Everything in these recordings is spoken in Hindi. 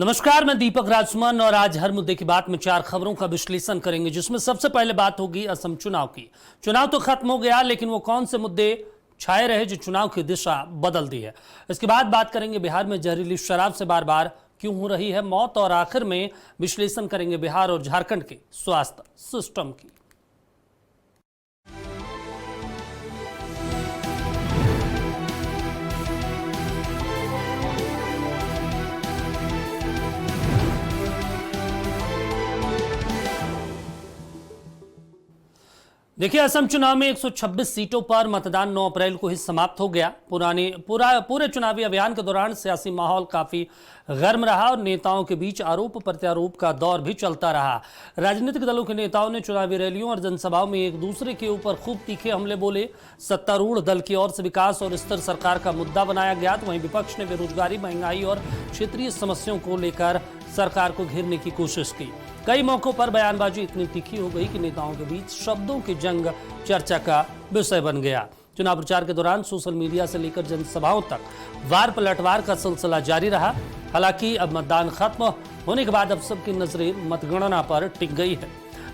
नमस्कार, मैं दीपक राजमन और आज हर मुद्दे की बात में 4 खबरों का विश्लेषण करेंगे, जिसमें सबसे पहले बात होगी असम चुनाव की। चुनाव तो खत्म हो गया, लेकिन वो कौन से मुद्दे छाए रहे जो चुनाव की दिशा बदल दी है। इसके बाद बात करेंगे बिहार में जहरीली शराब से बार बार क्यों हो रही है मौत, और आखिर में विश्लेषण करेंगे बिहार और झारखंड के स्वास्थ्य सिस्टम की। देखिए, असम चुनाव में 126 सीटों पर मतदान 9 अप्रैल को ही समाप्त हो गया। पूरे चुनावी अभियान के दौरान सियासी माहौल काफी गर्म रहा और नेताओं के बीच आरोप प्रत्यारोप का दौर भी चलता रहा। राजनीतिक दलों के नेताओं ने चुनावी रैलियों और जनसभाओं में एक दूसरे के ऊपर खूब तीखे हमले बोले। सत्तारूढ़ दल की ओर से विकास और स्थिर सरकार का मुद्दा बनाया गया, तो वहीं विपक्ष ने बेरोजगारी, महंगाई और क्षेत्रीय समस्याओं को लेकर सरकार को घेरने की कोशिश की। कई मौकों पर बयानबाजी इतनी तीखी हो गई कि नेताओं के बीच शब्दों की जंग चर्चा का विषय बन गया। चुनाव प्रचार के दौरान सोशल मीडिया से लेकर जनसभाओं तक वार पलटवार का सिलसिला जारी रहा। हालांकि अब मतदान खत्म होने के बाद अब सबकी नजरें मतगणना पर टिक गई है।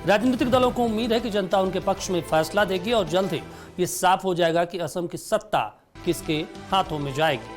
राजनीतिक दलों को उम्मीद है कि जनता उनके पक्ष में फैसला देगी और जल्द ही ये साफ हो जाएगा कि असम की सत्ता किसके हाथों में जाएगी।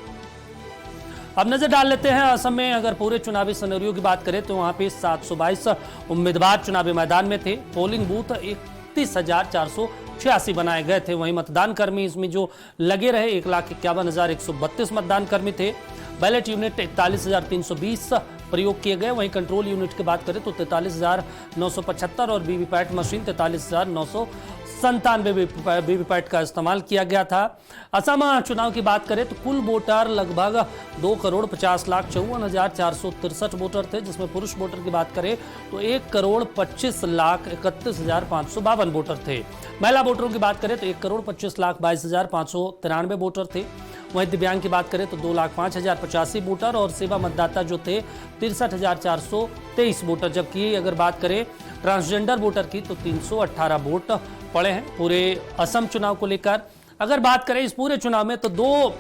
अब नजर डाल लेते हैं असम में। अगर पूरे चुनावी सिनेरियो की बात करें तो वहां पे 722 उम्मीदवार चुनावी मैदान में थे। पोलिंग बूथ 31,486 बनाए गए थे। वहीं मतदान कर्मी इसमें जो लगे रहे 1,51,132 मतदान कर्मी थे। बैलेट यूनिट 41,320 प्रयोग किए गए। वहीं कंट्रोल यूनिट की बात करें तो 43,975 और वीवीपैट मशीन 43,997 वीवीपैट का इस्तेमाल किया गया था। असम चुनाव की बात करें तो कुल वोटर लगभग 2,50,54,463 वोटर थे, जिसमें पुरुष वोटर की बात करें तो 1,25,31,552 वोटर थे। महिला वोटरों की बात करें तो 1,25,22,593 वोटर थे। वहीं दिव्यांग की बात करें तो 2,05,085 वोटर और सेवा मतदाता जो थे 63,423 वोटर। जबकि अगर बात करें ट्रांसजेंडर वोटर की तो 318 वोट पड़े हैं पूरे असम चुनाव को लेकर। अगर बात करें इस पूरे चुनाव में तो 2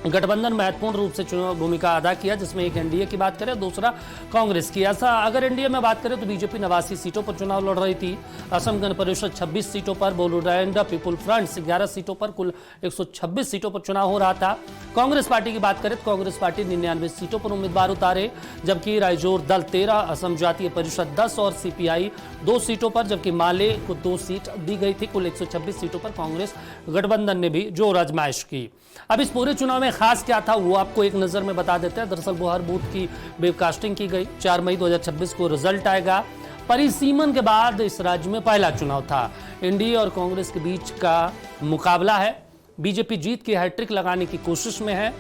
गठबंधन महत्वपूर्ण रूप से चुनाव भूमिका अदा किया, जिसमें एक एनडीए की बात करें, दूसरा कांग्रेस की। ऐसा अगर एनडीए में बात करें तो बीजेपी 89 सीटों पर चुनाव लड़ रही थी। असम गण परिषद 26 सीटों पर, बोडोलैंड पीपुल फ्रंट 11 सीटों पर, कुल 126 सीटों पर चुनाव हो रहा था। कांग्रेस पार्टी की बात करें तो कांग्रेस पार्टी 99 सीटों पर उम्मीदवार उतारे, जबकि रायजोर दल 13, असम जातीय परिषद 10 और सीपीआई 2 सीटों पर, जबकि माले को 2 सीट दी गई थी। कुल 126 सीटों पर कांग्रेस गठबंधन ने भी जोर आजमाइश की। अब इस पूरे चुनाव में खास क्या था वो आपको एक नजर में बता देते हैं। दरअसल वो हर बूथ की वेबकास्टिंग की गई। 4 मई 2026 को रिजल्ट आएगा। परिसीमन के बाद इस राज्य में पहला चुनाव था। एनडीए और कांग्रेस के बीच का मुकाबला है। बीजेपी जीत की हैट्रिक लगाने की कोशिश में है।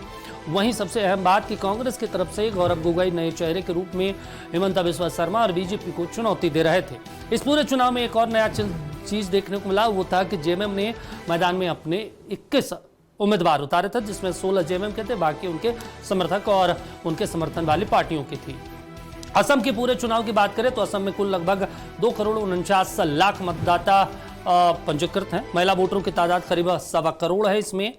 वहीं सबसे अहम बात कि कांग्रेस की तरफ से गौरव गोगोई नए चेहरे के रूप में हिमंता बिस्वा शर्मा और बीजेपी को चुनौती दे रहे थे। इस पूरे चुनाव में एक और नया चीज देखने को मिला, वो था कि जेएमएम ने मैदान में अपने 21 उम्मीदवार उतारे थे, जिसमें 16 जेएमएम के थे, बाकी उनके समर्थक और उनके समर्थन वाली पार्टियों की थी। असम के पूरे चुनाव की बात करें तो असम में कुल लगभग 2,49,00,000 मतदाता पंजीकृत हैं। महिला वोटरों की तादाद करीब 1.25 करोड़ है। इसमें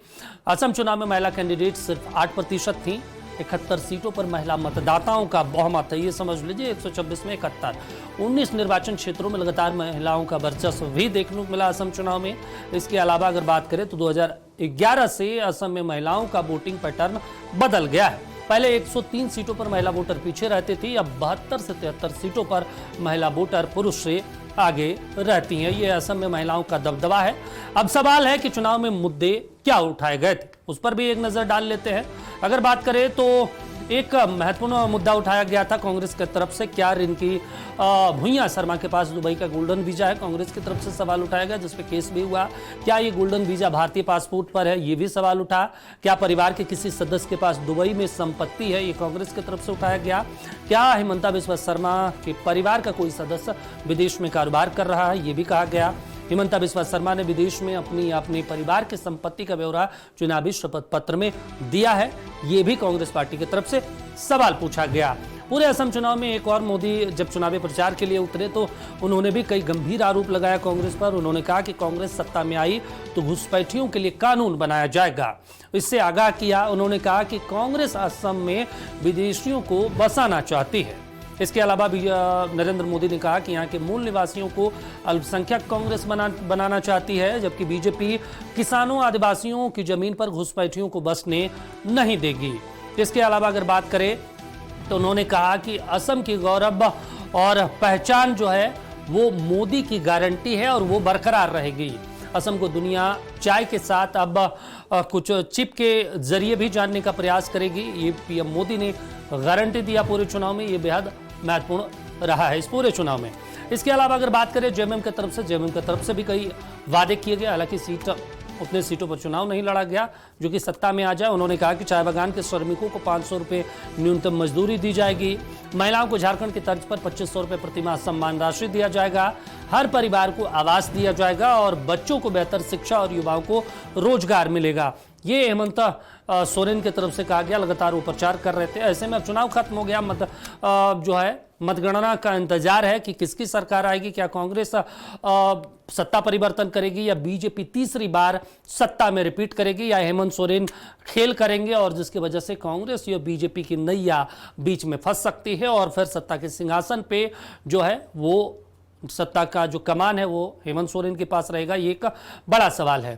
असम चुनाव में महिला कैंडिडेट सिर्फ 8% थी। 71 सीटों पर महिला मतदाताओं का बहुमत है, ये समझ लीजिए। 126 में 71। 19 निर्वाचन क्षेत्रों में लगातार महिलाओं का वर्चस्व भी देखने को मिला असम चुनाव में। इसके अलावा अगर बात करें तो 2011 से असम में महिलाओं का वोटिंग पैटर्न बदल गया है। पहले 103 सीटों पर महिला वोटर पीछे रहती थी, अब 72 से 73 सीटों पर महिला वोटर पुरुष से आगे रहती हैं। ये असम में महिलाओं का दबदबा है। अब सवाल है कि चुनाव में मुद्दे क्या उठाए गए थे, उस पर भी एक नजर डाल लेते हैं। अगर बात करें तो एक महत्वपूर्ण मुद्दा उठाया गया था कांग्रेस की तरफ से। क्या रिंकी भुइयां शर्मा के पास दुबई का गोल्डन वीजा है? कांग्रेस की तरफ से सवाल उठाया गया, जिसपे केस भी हुआ। क्या ये गोल्डन वीजा भारतीय पासपोर्ट पर है? ये भी सवाल उठा। क्या परिवार के किसी सदस्य के पास दुबई में संपत्ति है? ये कांग्रेस की तरफ से उठाया गया। क्या हिमंता बिस्वा शर्मा के परिवार का कोई सदस्य विदेश में कारोबार कर रहा है? ये भी कहा गया। हिमंता बिस्वा शर्मा ने विदेश में अपने परिवार की संपत्ति का ब्यौरा चुनावी शपथ पत्र में दिया है, ये भी कांग्रेस पार्टी की तरफ से सवाल पूछा गया। पूरे असम चुनाव में एक और मोदी जब चुनावी प्रचार के लिए उतरे तो उन्होंने भी कई गंभीर आरोप लगाया कांग्रेस पर। उन्होंने कहा कि कांग्रेस सत्ता में आई तो घुसपैठियों के लिए कानून बनाया जाएगा। इससे आगाह किया। उन्होंने कहा कि कांग्रेस असम में विदेशियों को बसाना चाहती है। इसके अलावा भी नरेंद्र मोदी ने कहा कि यहाँ के मूल निवासियों को अल्पसंख्यक कांग्रेस बनाना चाहती है, जबकि बीजेपी किसानों आदिवासियों की जमीन पर घुसपैठियों को बसने नहीं देगी। इसके अलावा अगर बात करें तो उन्होंने कहा कि असम की गौरव और पहचान जो है वो मोदी की गारंटी है और वो बरकरार रहेगी। असम को दुनिया चाय के साथ अब कुछ चिप के जरिए भी जानने का प्रयास करेगी। ये पीएम मोदी ने गारंटी दिया पूरे चुनाव में। ये बेहद महत्वपूर्ण रहा है इस पूरे चुनाव में। इसके अलावा अगर बात करें जेएमएम की तरफ से भी कई वादे किए गए। हालांकि उतने सीटों पर चुनाव नहीं लड़ा गया जो कि सत्ता में आ जाए। उन्होंने कहा कि चाय बागान के श्रमिकों को 500 रुपये न्यूनतम मजदूरी दी जाएगी। महिलाओं को झारखंड की तर्ज पर 2500 रुपये प्रतिमाह सम्मान राशि दिया जाएगा। हर परिवार को आवास दिया जाएगा और बच्चों को बेहतर शिक्षा और युवाओं को रोजगार मिलेगा। ये हेमंत सोरेन की तरफ से कहा गया। लगातार वो प्रचार कर रहे थे। ऐसे में अब चुनाव खत्म हो गया। मतगणना का इंतजार है कि किसकी सरकार आएगी। क्या कांग्रेस सत्ता परिवर्तन करेगी या बीजेपी तीसरी बार सत्ता में रिपीट करेगी, या हेमंत सोरेन खेल करेंगे और जिसकी वजह से कांग्रेस या बीजेपी की नैया बीच में फंस सकती है और फिर सत्ता के सिंहासन पे जो है वो सत्ता का जो कमान है वो हेमंत सोरेन के पास रहेगा। ये एक बड़ा सवाल है।